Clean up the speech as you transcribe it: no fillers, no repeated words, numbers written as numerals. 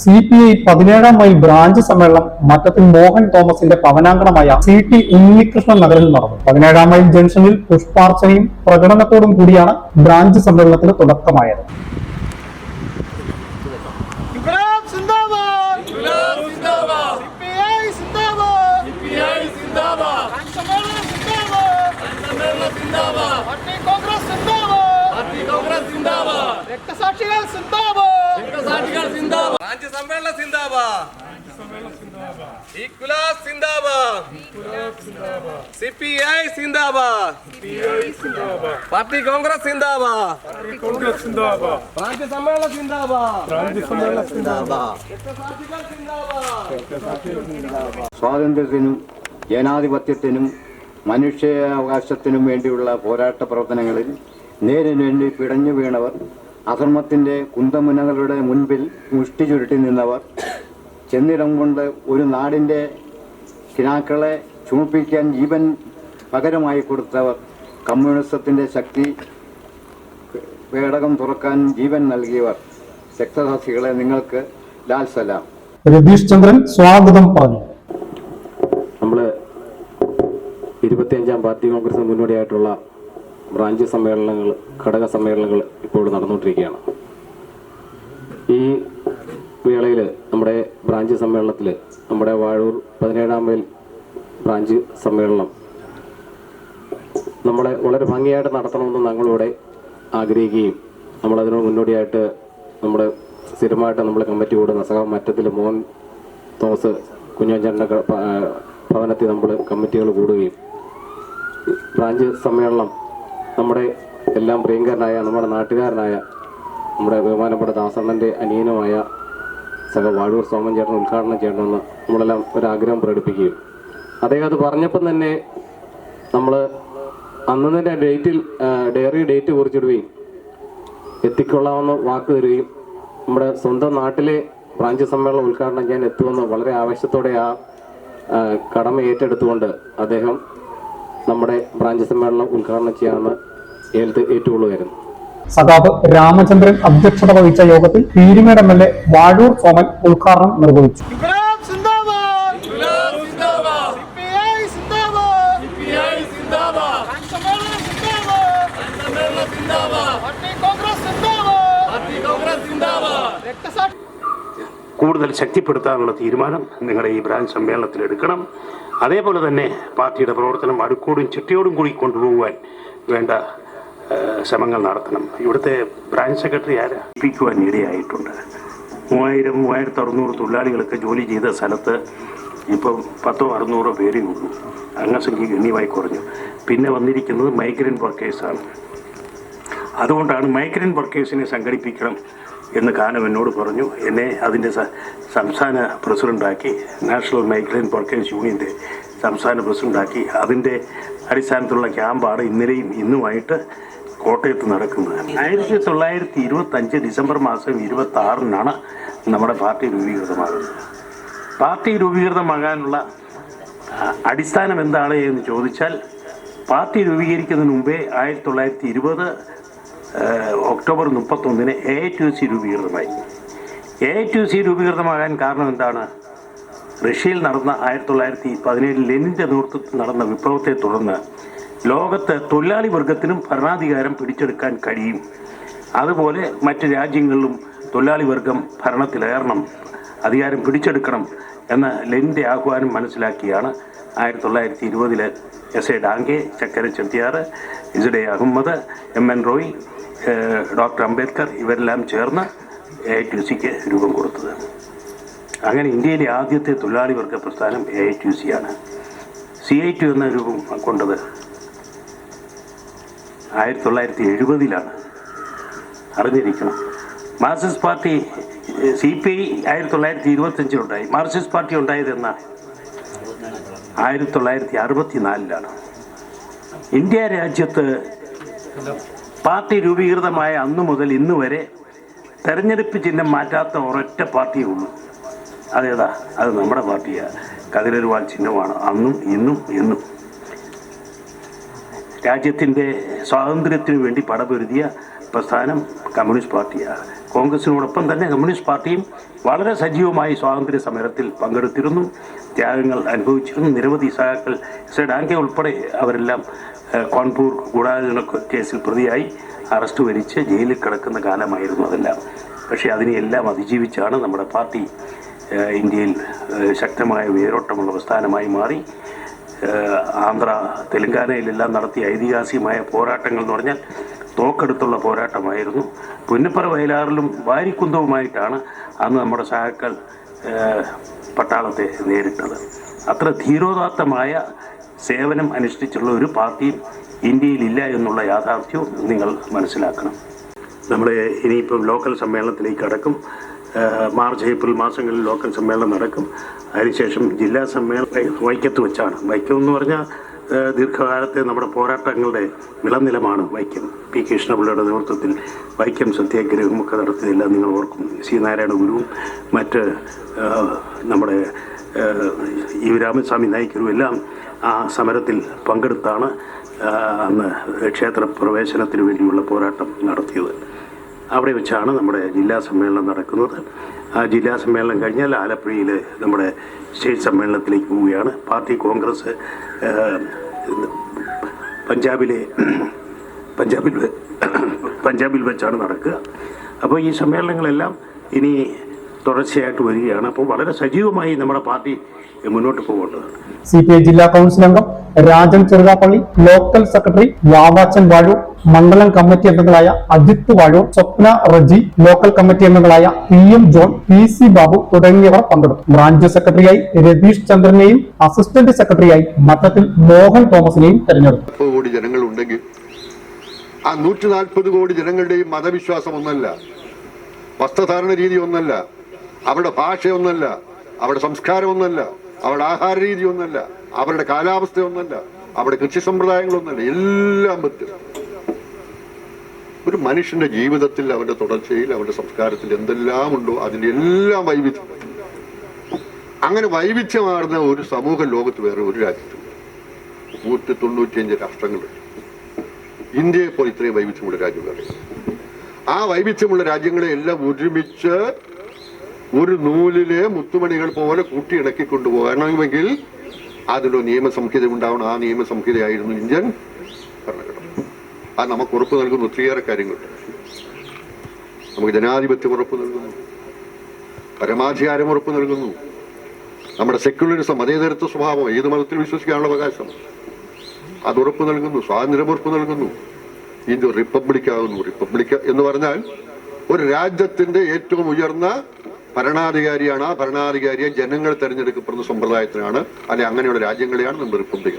CPI 17-ാം mile branch സമ്മേളനം മറ്റത്തിൽ മോഹൻ തോമസിന്റെ പവനാങ്കണമായ CT Unnikrishnan നഗറിൽ നടന്നു. 17-ാം മൈൽ ജംഗ്ഷനിൽ പുഷ്പാർച്ചനയും പ്രകടനത്തോടും കൂടിയാണ് ബ്രാഞ്ച് സമ്മേളനത്തിന് തുടക്കമായത്. CPI സിന്ദാബാദ്, പാർട്ടി കോൺഗ്രസ് സിന്ദാബാദ്, ബ്രാഞ്ച് സമ്മേളനം സിന്ദാബാദ്. സ്വാതന്ത്ര്യത്തിനും ജനാധിപത്യത്തിനും മനുഷ്യാവകാശത്തിനും വേണ്ടിയുള്ള പോരാട്ട പ്രവർത്തനങ്ങളിൽ നേരിനു വേണ്ടി പിടഞ്ഞു വീണവർ, അധർമ്മത്തിൻ്റെ കുന്തമുനകളുടെ മുൻപിൽ മുഷ്ടി ചുരുട്ടി നിന്നവർ, ചെന്നിടം കൊണ്ട് ഒരു നാടിൻ്റെ കിനാക്കളെ ചുമപ്പിക്കാൻ ജീവൻ പകരമായി കൊടുത്തവർ, കമ്മ്യൂണിസത്തിൻ്റെ ശക്തി പേടകം തുറക്കാൻ ജീവൻ നൽകിയവർ, രക്തസാക്ഷികളെ നിങ്ങൾക്ക് ലാൽ സലാം. രതീഷ് ചന്ദ്രൻ സ്വാഗതം പറഞ്ഞു. നമ്മൾ 25-ാം പാർട്ടി കോൺഗ്രസിന് മുന്നോടിയായിട്ടുള്ള ബ്രാഞ്ച് സമ്മേളനങ്ങൾ, ഘടക സമ്മേളനങ്ങൾ ഇപ്പോൾ നടന്നുകൊണ്ടിരിക്കുകയാണ്. ഈ വേളയിൽ നമ്മുടെ ബ്രാഞ്ച് സമ്മേളനത്തിൽ നമ്മുടെ വാഴൂർ 17-ാം മൈൽ ബ്രാഞ്ച് സമ്മേളനം നമ്മളെ വളരെ ഭംഗിയായിട്ട് നടത്തണമെന്ന് ഞങ്ങളിവിടെ ആഗ്രഹിക്കുകയും നമ്മളതിന് മുന്നോടിയായിട്ട് നമ്മുടെ സ്ഥിരമായിട്ട് നമ്മൾ കമ്മിറ്റി കൂടുന്ന മറ്റത്തിൽ മോഹൻ തോമസ് കുഞ്ഞാഞ്ചേട്ടൻ്റെ ഭവനത്തിൽ നമ്മൾ കമ്മിറ്റികൾ കൂടുകയും ബ്രാഞ്ച് സമ്മേളനം നമ്മുടെ എല്ലാം പ്രിയങ്കരനായ നമ്മുടെ നാട്ടുകാരനായ നമ്മുടെ ബഹുമാനപ്പെട്ട ദാസണ്ണൻ്റെ അനിയനുമായ വാഴൂർ സോമൻ ചേട്ടൻ ഉദ്ഘാടനം ചെയ്യണമെന്ന് നമ്മളെല്ലാം ഒരാഗ്രഹം പ്രകടിപ്പിക്കുകയും അദ്ദേഹം അത് പറഞ്ഞപ്പം തന്നെ നമ്മൾ അന്നതിൻ്റെ ഡയറി ഡേറ്റ് കുറിച്ചിടുകയും എത്തിക്കൊള്ളാമെന്ന് വാക്ക് തരികയും നമ്മുടെ സ്വന്തം നാട്ടിലെ ബ്രാഞ്ച് സമ്മേളനം ഉദ്ഘാടനം ചെയ്യാൻ എത്തുമെന്ന് വളരെ ആവേശത്തോടെ ആ കടമ ഏറ്റെടുത്തുകൊണ്ട് അദ്ദേഹം നമ്മുടെ ബ്രാഞ്ച് സമ്മേളനം ഉദ്ഘാടനം ചെയ്യാമെന്ന് ഏറ്റുകൊള്ളുകയായിരുന്നു. സഖാവ് രാമചന്ദ്രൻ അധ്യക്ഷത വഹിച്ച യോഗത്തിൽ പീരുമേട് MLA വാഴൂർ സോമൻ ഉദ്ഘാടനം നിർവഹിച്ചു. കൂടുതൽ ശക്തിപ്പെടുത്താനുള്ള തീരുമാനം നിങ്ങളുടെ ഈ ബ്രാഞ്ച് സമ്മേളനത്തിൽ എടുക്കണം. അതേപോലെ തന്നെ പാർട്ടിയുടെ പ്രവർത്തനം അടുക്കോടും ചിട്ടയോടും കൂടി കൊണ്ടുപോകുവാൻ വേണ്ട ശ്രമങ്ങൾ നടത്തണം. ഇവിടുത്തെ ബ്രാഞ്ച് സെക്രട്ടറി ആരംഭിക്കുവാൻ ഇടയായിട്ടുണ്ട്. 3600 തൊഴിലാളികൾക്ക് ജോലി ചെയ്ത സ്ഥലത്ത് ഇപ്പം 100-600 പേരേ ഉള്ളൂ. അംഗസംഖ്യ ഗണ്യമായി കുറഞ്ഞു. പിന്നെ വന്നിരിക്കുന്നത് മൈഗ്രൻ്റ് വർക്കേഴ്സാണ്. അതുകൊണ്ടാണ് മൈഗ്രൻ്റ് വർക്കേഴ്സിനെ സംഘടിപ്പിക്കണം എന്ന് കാനം എന്നോട് പറഞ്ഞു. എന്നെ അതിൻ്റെ സംസ്ഥാന പ്രസിഡൻ്റാക്കി, നാഷണൽ മൈഗ്രൻ്റ് വർക്കേഴ്സ് യൂണിയൻ്റെ സംസ്ഥാന പ്രസിഡൻ്റാക്കി. അതിൻ്റെ അടിസ്ഥാനത്തിലുള്ള ക്യാമ്പാണ് ഇന്നലെയും ഇന്നുമായിട്ട് കോട്ടയത്ത് നടക്കുന്നത്. 1925 ഡിസംബർ മാസം 26-നാണ് നമ്മുടെ പാർട്ടി രൂപീകൃതമാകുന്നത്. പാർട്ടി രൂപീകൃതമാകാനുള്ള അടിസ്ഥാനം എന്താണ് എന്ന് ചോദിച്ചാൽ, പാർട്ടി രൂപീകരിക്കുന്നതിന് മുമ്പേ 1920 ഒക്ടോബർ 31-ന് AITUC രൂപീകൃതമായി. AITUC രൂപീകൃതമാകാൻ കാരണം എന്താണ്? റഷ്യയിൽ നടന്ന 1917 ലെനിൻ്റെ നേതൃത്വത്തിൽ നടന്ന വിപ്ലവത്തെ തുടർന്ന് ലോകത്ത് തൊഴിലാളി വർഗത്തിനും ഭരണാധികാരം പിടിച്ചെടുക്കാൻ കഴിയും, അതുപോലെ മറ്റ് രാജ്യങ്ങളിലും തൊഴിലാളി വർഗം ഭരണത്തിലേറണം, അധികാരം പിടിച്ചെടുക്കണം എന്ന ലെനിൻ്റെ ആഹ്വാനം മനസ്സിലാക്കിയാണ് 1920 SA ഡാങ്കെ, ചക്കര ചെട്ടിയാർ, ഇസഡെ അഹമ്മദ്, MN റോയ്, ഡോക്ടർ അംബേദ്കർ ഇവരെല്ലാം ചേർന്ന് AITUCക്ക് രൂപം കൊടുത്തത്. അങ്ങനെ ഇന്ത്യയിലെ ആദ്യത്തെ തൊഴിലാളി വർഗ പ്രസ്ഥാനം AITUC ആണ്. CITU എന്ന രൂപം കൊണ്ടത് 1970-ലാണ്. അറിഞ്ഞിരിക്കണം. മാർക്സിസ്റ്റ് പാർട്ടി CPI 1925-ലുണ്ടായി. മാർക്സിസ്റ്റ് പാർട്ടി ഉണ്ടായതെന്ന 1964-ലാണ്. ഇന്ത്യ രാജ്യത്ത് പാർട്ടി രൂപീകൃതമായ അന്നു മുതൽ ഇന്ന് വരെ തെരഞ്ഞെടുപ്പ് ചിഹ്നം മാറ്റാത്ത ഒരൊറ്റ പാർട്ടിയേ ഉള്ളൂ. അതേതാ? അത് നമ്മുടെ പാർട്ടിയാണ്. കതിരൊരുവാൾ ചിഹ്നമാണ് അന്നും ഇന്നും എന്നും. രാജ്യത്തിൻ്റെ സ്വാതന്ത്ര്യത്തിനു വേണ്ടി പടപൊരുതിയ പ്രസ്ഥാനം കമ്മ്യൂണിസ്റ്റ് പാർട്ടിയാണ്. കോൺഗ്രസിനോടൊപ്പം തന്നെ കമ്മ്യൂണിസ്റ്റ് പാർട്ടിയും വളരെ സജീവമായി സ്വാതന്ത്ര്യ സമരത്തിൽ പങ്കെടുത്തിരുന്നു, ത്യാഗങ്ങൾ അനുഭവിച്ചിരുന്നു. നിരവധി സഹാക്കൾ എസ് ഡാങ്കെ ഉൾപ്പെടെ അവരെല്ലാം കാൺപൂർ ഗൂഢാലോചന കേസിൽ പ്രതിയായി അറസ്റ്റ് വരിച്ച് ജയിലിൽ കിടക്കുന്ന കാലമായിരുന്നു അതെല്ലാം. പക്ഷേ അതിനെയെല്ലാം അതിജീവിച്ചാണ് നമ്മുടെ പാർട്ടി ഇന്ത്യയിൽ ശക്തമായ വേരോട്ടമുള്ള പ്രസ്ഥാനമായി മാറി. ആന്ധ്ര, തെലങ്കാനയിലെല്ലാം നടത്തിയ ഐതിഹാസികമായ പോരാട്ടങ്ങൾ എന്ന് പറഞ്ഞാൽ തോക്കെടുത്തുള്ള പോരാട്ടമായിരുന്നു. പുന്നപ്പറ വയലാറിലും വാരിക്കുന്തവുമായിട്ടാണ് അന്ന് നമ്മുടെ സഹാക്കൾ പട്ടാളത്തെ നേരിട്ടത്. അത്ര ധീരോദാത്തമായ സേവനം അനുഷ്ഠിച്ചുള്ള ഒരു പാർട്ടിയും ഇന്ത്യയിലില്ല എന്നുള്ള യാഥാർത്ഥ്യവും നിങ്ങൾ മനസ്സിലാക്കണം. നമ്മൾ ഇനിയിപ്പം ലോക്കൽ സമ്മേളനത്തിലേക്ക് കടക്കും. മാർച്ച്, ഏപ്രിൽ മാസങ്ങളിൽ ലോക്കൽ സമ്മേളനം നടക്കും. അതിനുശേഷം ജില്ലാ സമ്മേളനം വൈക്കത്ത് വെച്ചാണ്. വൈക്കം എന്ന് പറഞ്ഞാൽ ദീർഘകാലത്തെ നമ്മുടെ പോരാട്ടങ്ങളുടെ വിളനിലമാണ് വൈക്കം. പി കൃഷ്ണപിള്ളയുടെ നേതൃത്വത്തിൽ വൈക്കം സത്യാഗ്രഹമൊക്കെ നടത്തിയതെല്ലാം നിങ്ങൾ ഓർക്കും. സി നാരായണ ഗുരുവും മറ്റ് നമ്മുടെ ഈ രാമസ്വാമി നായ്ക്കരും എല്ലാം ആ സമരത്തിൽ പങ്കെടുത്താണ് അന്ന് ക്ഷേത്ര പ്രവേശനത്തിന് വേണ്ടിയുള്ള പോരാട്ടം നടത്തിയത്. അവിടെ വെച്ചാണ് നമ്മുടെ ജില്ലാ സമ്മേളനം നടക്കുന്നത്. ആ ജില്ലാ സമ്മേളനം കഴിഞ്ഞാൽ ആലപ്പുഴയിൽ നമ്മുടെ സ്റ്റേറ്റ് സമ്മേളനത്തിലേക്ക് പോവുകയാണ്. പാർട്ടി കോൺഗ്രസ് പഞ്ചാബിൽ വെച്ചാണ് നടക്കുക. അപ്പോൾ ഈ സമ്മേളനങ്ങളെല്ലാം ഇനി തുടർച്ചയായിട്ട് വരികയാണ്. അപ്പോൾ വളരെ സജീവമായി നമ്മുടെ പാർട്ടി മുന്നോട്ട് പോകേണ്ടതാണ്. CPI ജില്ലാ കൗൺസിൽ അംഗം രാജൻ ചെറുകാപ്പള്ളി, ലോക്കൽ സെക്രട്ടറി വാവാച്ചൻ വാഴൂർ, മണ്ഡലം കമ്മിറ്റി അംഗങ്ങളായ അജിത്ത് വാഴൂർ, സ്വപ്ന റജി, ലോക്കൽ കമ്മിറ്റി അംഗങ്ങളായ PM ജോൺ, PC ബാബു തുടങ്ങിയവർ പങ്കെടുത്തു. ബ്രാഞ്ച് സെക്രട്ടറിയായി രതീഷ് ചന്ദ്രനെയും അസിസ്റ്റന്റ് സെക്രട്ടറിയായി മറ്റത്തിൽ മോഹൻ തോമസിനെയും തെരഞ്ഞെടുത്തു. 40 കോടി ജനങ്ങളുണ്ടെങ്കിൽ ആ 140 കോടി ജനങ്ങളുടെയും മതവിശ്വാസം ഒന്നല്ല, വസ്ത്രധാരണ രീതി ഒന്നല്ല, അവരുടെ ഭാഷയൊന്നല്ല, അവരുടെ സംസ്കാരം ഒന്നല്ല, അവരുടെ ആഹാര രീതി ഒന്നല്ല, അവരുടെ കാലാവസ്ഥ ഒന്നല്ല, അവരുടെ കൃഷി സമ്പ്രദായങ്ങളൊന്നല്ല, എല്ലാം വ്യത്യസ്തം. ഒരു മനുഷ്യന്റെ ജീവിതത്തിൽ, അവന്റെ തുടർച്ചയിൽ, അവന്റെ സംസ്കാരത്തിൽ എന്തെല്ലാം ഉണ്ടോ അതിന്റെ എല്ലാം വൈവിധ്യം. അങ്ങനെ വൈവിധ്യമാർന്ന ഒരു സമൂഹ ലോകത്ത് വേറെ ഒരു രാജ്യത്തും 195 രാഷ്ട്രങ്ങളുണ്ട്. ഇന്ത്യയെ പോലെ ഇത്രയും വൈവിധ്യമുള്ള രാജ്യം വേറെ. ആ വൈവിധ്യമുള്ള രാജ്യങ്ങളെ എല്ലാം ഒരുമിച്ച് ഒരു നൂലിലെ മുത്തുമണികൾ പോലെ കൂട്ടിയിണക്കി കൊണ്ടുപോകണമെങ്കിൽ അതിലൊരു നിയമസംഹിത ഉണ്ടാവണം. ആ നിയമസംഹിതയായിരുന്നു ഇന്ത്യൻ ഭരണഘടന. അത് നമുക്ക് ഉറപ്പ് നൽകുന്ന ഒത്തിരിയേറെ കാര്യങ്ങളുണ്ട്. നമുക്ക് ജനാധിപത്യം ഉറപ്പ് നൽകുന്നു, പരമാധികാരം ഉറപ്പ് നൽകുന്നു, നമ്മുടെ സെക്യുലറിസം, മതേതരത്വ സ്വഭാവം, ഏത് മതത്തിൽ വിശ്വസിക്കാനുള്ള അവകാശം അത് ഉറപ്പ് നൽകുന്നു, സ്വാതന്ത്ര്യം ഉറപ്പ് നൽകുന്നു. ഇന്ത്യ റിപ്പബ്ലിക് ആകുന്നു. റിപ്പബ്ലിക് എന്ന് പറഞ്ഞാൽ ഒരു രാജ്യത്തിന്റെ ഏറ്റവും ഉയർന്ന ഭരണാധികാരിയാണ്. ആ ഭരണാധികാരിയെ ജനങ്ങൾ തെരഞ്ഞെടുക്കപ്പെടുന്ന സമ്പ്രദായത്തിനാണ്, അല്ലെ അങ്ങനെയുള്ള രാജ്യങ്ങളെയാണ് നമ്മൾ റിപ്പബ്ലിക്.